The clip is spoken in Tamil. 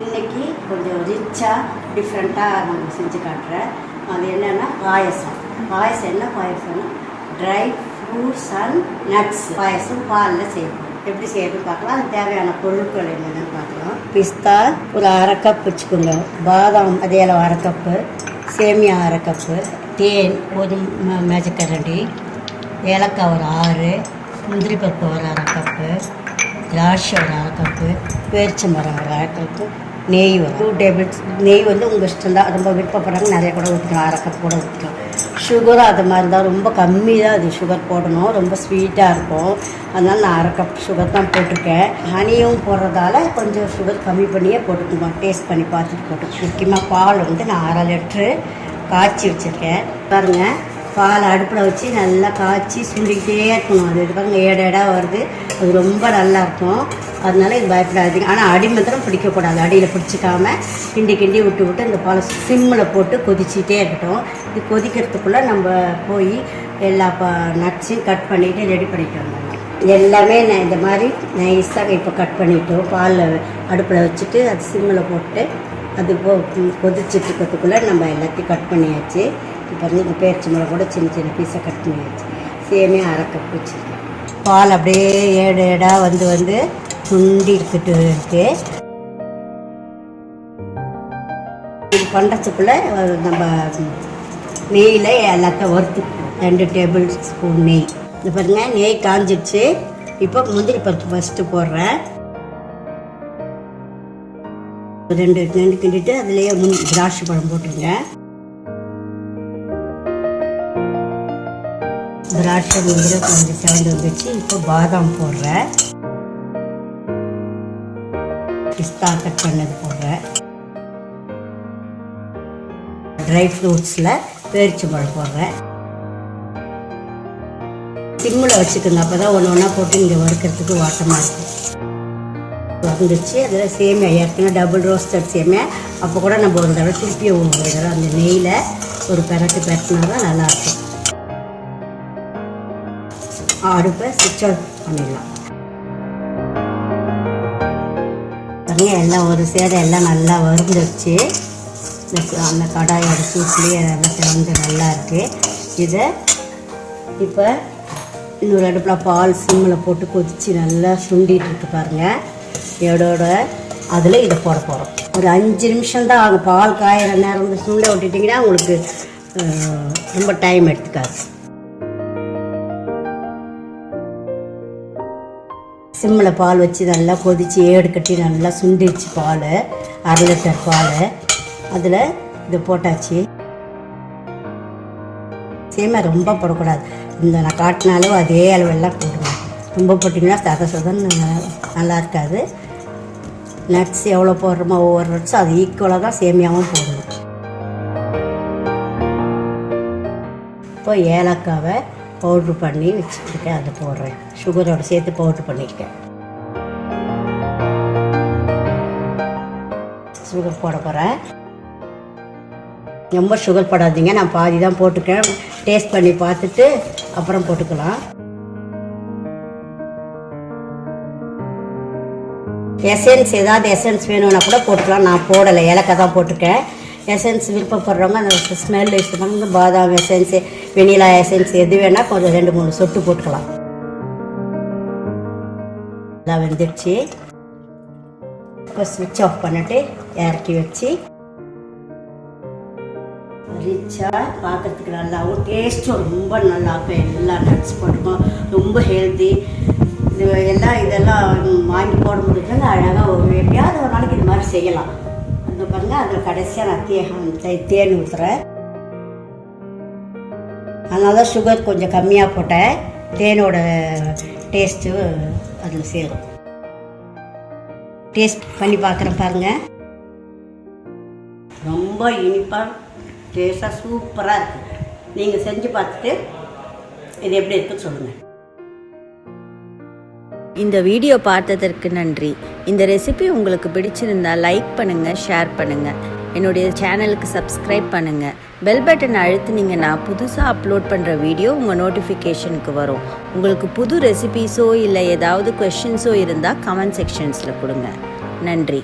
இன்றைக்கி கொஞ்சம் ரிச்சாக டிஃப்ரெண்ட்டாக நம்ம செஞ்சு காட்டுறேன். அது என்னென்னா பாயசம். என்ன பாயசம்னா ட்ரை ஃப்ரூட்ஸ் அண்ட் நட்ஸ் பாயசம் பாலில் செய்யணும். எப்படி செய்யணும்னு பார்க்கலாம். அது தேவையான பொருட்கள் என்னென்னு பார்க்கலாம். பிஸ்தா ஒரு 1/2 கப் வச்சுக்கோங்க. பாதாம் அதே அளவு 1/2 கப்பு, சேமியா 1/2 கப்பு, தேன் ஒரு மேஜக்கரண்டி, ஏலக்காய் ஒரு 6, முந்திரி பருப்பு ஒரு 1/2 கப்பு, திராட்சை ஒரு 1/2 கப்பு, பேரிச்சம்பழம் ஒரு 1/2 கப்பு, நெய் ஒரு 2 டேபிள். நெய் வந்து உங்கள் இஷ்டம் தான். ரொம்ப விருப்பப்படுறாங்க நிறைய கூட ஊற்றிக்கலாம். 1/2 கப் கூட ஊற்றிக்கலாம். சுகரும் அது மாதிரி தான். ரொம்ப கம்மி தான் அது சுகர் போடணும். ரொம்ப ஸ்வீட்டாக இருக்கும். அதனால் நான் 1/2 கப் சுகர் தான் போட்டிருக்கேன். ஹனியும் போடுறதால கொஞ்சம் சுகர் கம்மி பண்ணியே போட்டுக்கணும். டேஸ்ட் பண்ணி பார்த்துட்டு போட்டு. முக்கியமாக பால் வந்து நான் 1/2 லிட்ரு காய்ச்சி வச்சுருக்கேன். பாருங்கள், பால் அடுப்பில் வச்சு நல்லா காய்ச்சி சுண்டிக்கிட்டே இருக்கணும். அது இது பாருங்கள் ஏடாக வருது. அது ரொம்ப நல்லாயிருக்கும். அதனால இது பயப்படாதீங்க. ஆனால் அடிமத்திரம் பிடிக்கக்கூடாது. அடியில் பிடிச்சிக்காமல் கிண்டி விட்டு இந்த பாலை சிம்மில் போட்டு கொதிச்சிட்டே இருக்கட்டும். இது கொதிக்கிறதுக்குள்ளே நம்ம போய் எல்லா நட்ஸையும் கட் பண்ணிவிட்டு ரெடி பண்ணிட்டு வந்தோம். எல்லாமே நான் இந்த மாதிரி நைஸாக இப்போ கட் பண்ணிவிட்டோம். பாலில் அடுப்பில் வச்சுட்டு அது சிம்மில் போட்டு அது கொதிச்சுட்டு இருக்கிறதுக்குள்ளே நம்ம எல்லாத்தையும் கட் பண்ணியாச்சு. இப்போ இந்த பேரிச்சம்பழம் கூட சின்ன பீஸாக கட் பண்ணியாச்சு. சேமியா 1/2 கப் வச்சுருக்கேன். பால் அப்படியே ஏடாக வந்து சுண்டி இருக்குது. இது பண்ணுறதுக்குள்ளே நம்ம நெய்யில் எல்லாத்தையும் வறுத்துக்கணும். 2 டேபிள் ஸ்பூன் நெய். இது பாருங்கள், நெய் காஞ்சிடுச்சு. இப்போ முந்திரி பருப்பு ஃபஸ்ட்டு போடுறேன். 2 கிண்டிட்டு அதுலேயே திராட்சை பழம் போட்டுருங்க. திராட்சை முந்திரி கொஞ்சம் செவந்து வந்துச்சு. இப்போ பாதாம் போடுறேன். பிஸ்தா கட் பண்ணது போடுறேன். ட்ரை ஃப்ரூட்ஸில் பேரிச்சம்பழம் போடுறேன். சிம்மில் வச்சுக்கோங்க. அப்போ தான் ஒன்று போட்டு இங்கே வறுக்கிறதுக்கு வாட்டமாக இருக்கும். வந்துச்சு. அதில் சேமியா ஏற்கனவே டபுள் ரோஸ்டட் சேமியா. அப்போ கூட நம்ம ஒரு தடவை திருப்பி ஒரு தடவை அந்த நெய்யில் ஒரு பெரட்டினா தான் நல்லாயிருக்கும். அடுப்பை ஸ்விட்ச் ஆஃப் பண்ணிடலாம். எல்லாம் ஒரு சேரை எல்லாம் நல்லா வறுந்துடுச்சு. அந்த கடாயோட சூட்லேயே எல்லாம் திறந்து நல்லா இருக்குது. இதை இப்போ இன்னொரு அடுப்பில் பால் சிம்மில் போட்டு கொதித்து நல்லா சுண்டிகிட்டு இருக்கு பாருங்கள். இதோட அதில் இதை போட போகிறோம். ஒரு 5 நிமிஷம் தான் ஆகும். பால் காயிற நேரம் சுண்டை விட்டுட்டிங்கன்னா உங்களுக்கு ரொம்ப டைம் எடுத்துக்காது. சிம்மில் பால் வச்சு நல்லா கொதித்து ஏடு கட்டி நல்லா சுண்டிடுச்சு பால். 1/2 லிட்டர் பால். அதில் இதை போட்டாச்சு. சேமியா ரொம்ப போடக்கூடாது. இந்த நான் காட்டினாலும் அதே அளவெல்லாம் போடுங்க. ரொம்ப போட்டிங்கன்னா சதன்னு நல்லா இருக்காது. நட்ஸ் எவ்வளோ போடுறோமோ ஒவ்வொரு நட்ஸும் அது ஈக்குவலாக தான் சேமியாவும் போடணும். இப்போ ஏலக்காவை பவுட்ரு பண்ணி வச்சுருக்கேன். அதை போடுறேன். சுகரோடு சேர்த்து பவுட்ரு பண்ணியிருக்கேன். சுகர் போட போகிறேன். ரொம்ப சுகர் போடாதீங்க. நான் பாதி தான் போட்டுக்கிறேன். டேஸ்ட் பண்ணி பார்த்துட்டு அப்புறம் போட்டுக்கலாம். எசன்ஸ் ஏதாவது எசன்ஸ் வேணும்னா கூட போட்டுக்கலாம். நான் போடலை, ஏலக்காய் தான் போட்டிருக்கேன். எசன்ஸ் விருப்பப்படுறவங்க அந்த ஸ்மெல் இஷ்டமாக பாதாம் எசன்ஸு, வெனிலா எசன்ஸ் எது வேணால் கொஞ்சம் 2-3 சொட்டு போட்டுக்கலாம். எல்லாம் வெந்துடுச்சு. இப்போ ஸ்விட்ச் ஆஃப் பண்ணிட்டு இறக்கி வச்சு ரிச்சாக பார்க்குறதுக்கு நல்லாவும் டேஸ்ட்டும் ரொம்ப நல்லாயிருக்கும். எல்லா நட்ஸ் போட்டுக்கும். ரொம்ப ஹெல்த்தி. இதெல்லாம் வாங்கி போட முடிஞ்சாங்க அழகாக எப்படியாவது ஒரு நாளைக்கு இது மாதிரி செய்யலாம். அந்த பாருங்கள், அதில் கடைசியாக நான் தேன் ஊற்றுறேன். அதனால தான் சுகர் கொஞ்சம் கம்மியாக போட்டேன். தேனோட டேஸ்ட்டு அதில் சேரும். டேஸ்ட் பண்ணி பார்க்குறேன் பாருங்கள். ரொம்ப இனிப்பாக டேஸ்ட்டாக சூப்பராக இருக்குது. நீங்கள் செஞ்சு பார்த்துட்டு இது எப்படி இருக்குன்னு சொல்லுங்கள். இந்த வீடியோ பார்த்ததற்கு நன்றி. இந்த ரெசிபி உங்களுக்கு பிடிச்சிருந்தா லைக் பண்ணுங்கள், ஷேர் பண்ணுங்கள். என்னுடைய சேனலுக்கு சப்ஸ்கிரைப் பண்ணுங்கள். பெல் பட்டன் அழுத்துனீங்கன்னா புதுசாக அப்லோட் பண்ணுற வீடியோ உங்கள் நோட்டிஃபிகேஷனுக்கு வரும். உங்களுக்கு புது ரெசிபீஸோ இல்லை ஏதாவது கொஷின்ஸோ இருந்தால் கமெண்ட் செக்ஷன்ஸில் கொடுங்க. நன்றி.